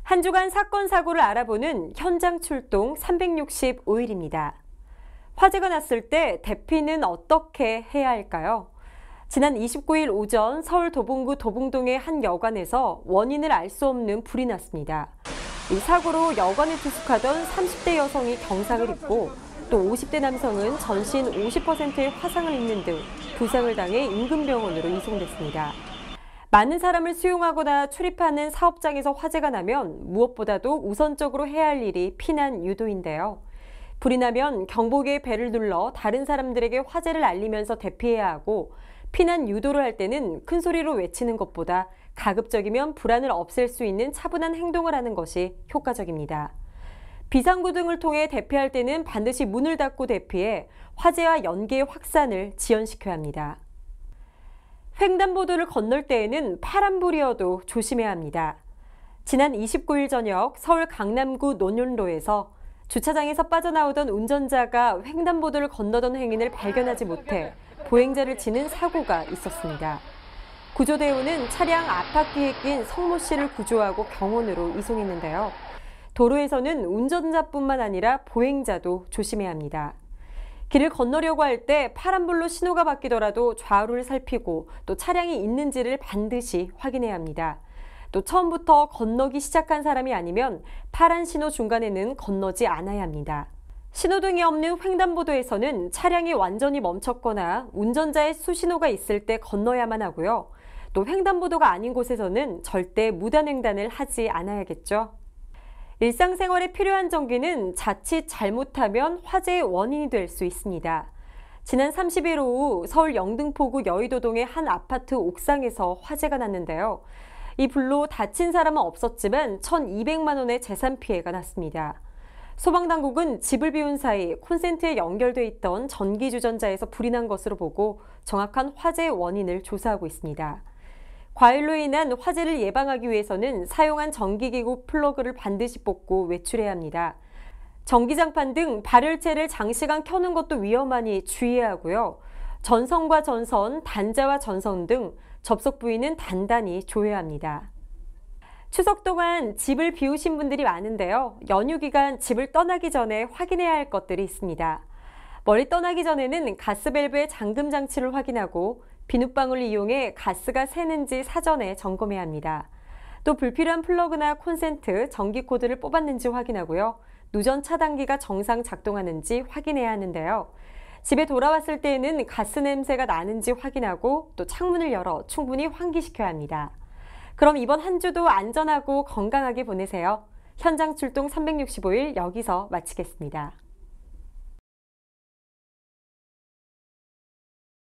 한 주간 사건 사고를 알아보는 현장 출동 365일입니다. 화재가 났을 때 대피는 어떻게 해야 할까요? 지난 29일 오전 서울 도봉구 도봉동의 한 여관에서 원인을 알 수 없는 불이 났습니다. 이 사고로 여관에 투숙하던 30대 여성이 경상을 입고 또 50대 남성은 전신 50%의 화상을 입는 등 부상을 당해 인근병원으로 이송됐습니다. 많은 사람을 수용하거나 출입하는 사업장에서 화재가 나면 무엇보다도 우선적으로 해야 할 일이 피난 유도인데요. 불이 나면 경보기의 벨을 눌러 다른 사람들에게 화재를 알리면서 대피해야 하고, 피난 유도를 할 때는 큰 소리로 외치는 것보다 가급적이면 불안을 없앨 수 있는 차분한 행동을 하는 것이 효과적입니다. 비상구등을 통해 대피할 때는 반드시 문을 닫고 대피해 화재와 연기의 확산을 지연시켜야 합니다. 횡단보도를 건널 때에는 파란불이어도 조심해야 합니다. 지난 29일 저녁 서울 강남구 논현로에서 주차장에서 빠져나오던 운전자가 횡단보도를 건너던 행인을 발견하지 못해 보행자를 치는 사고가 있었습니다. 구조대원은 차량 앞바퀴에 낀 성모 씨를 구조하고 병원으로 이송했는데요. 도로에서는 운전자뿐만 아니라 보행자도 조심해야 합니다. 길을 건너려고 할 때 파란불로 신호가 바뀌더라도 좌우를 살피고 또 차량이 있는지를 반드시 확인해야 합니다. 또 처음부터 건너기 시작한 사람이 아니면 파란 신호 중간에는 건너지 않아야 합니다. 신호등이 없는 횡단보도에서는 차량이 완전히 멈췄거나 운전자의 수신호가 있을 때 건너야만 하고요. 또 횡단보도가 아닌 곳에서는 절대 무단횡단을 하지 않아야겠죠. 일상생활에 필요한 전기는 자칫 잘못하면 화재의 원인이 될 수 있습니다. 지난 30일 오후 서울 영등포구 여의도동의 한 아파트 옥상에서 화재가 났는데요. 이 불로 다친 사람은 없었지만 1,200만 원의 재산 피해가 났습니다. 소방당국은 집을 비운 사이 콘센트에 연결돼 있던 전기주전자에서 불이 난 것으로 보고 정확한 화재의 원인을 조사하고 있습니다. 과열로 인한 화재를 예방하기 위해서는 사용한 전기기구 플러그를 반드시 뽑고 외출해야 합니다. 전기장판 등 발열체를 장시간 켜는 것도 위험하니 주의해야 하고요. 전선과 전선, 단자와 전선 등 접속 부위는 단단히 조여야 합니다. 추석 동안 집을 비우신 분들이 많은데요. 연휴 기간 집을 떠나기 전에 확인해야 할 것들이 있습니다. 멀리 떠나기 전에는 가스밸브의 잠금 장치를 확인하고 비눗방울을 이용해 가스가 새는지 사전에 점검해야 합니다. 또 불필요한 플러그나 콘센트, 전기 코드를 뽑았는지 확인하고요. 누전 차단기가 정상 작동하는지 확인해야 하는데요. 집에 돌아왔을 때에는 가스 냄새가 나는지 확인하고 또 창문을 열어 충분히 환기시켜야 합니다. 그럼 이번 한 주도 안전하고 건강하게 보내세요. 현장 출동 365일 여기서 마치겠습니다.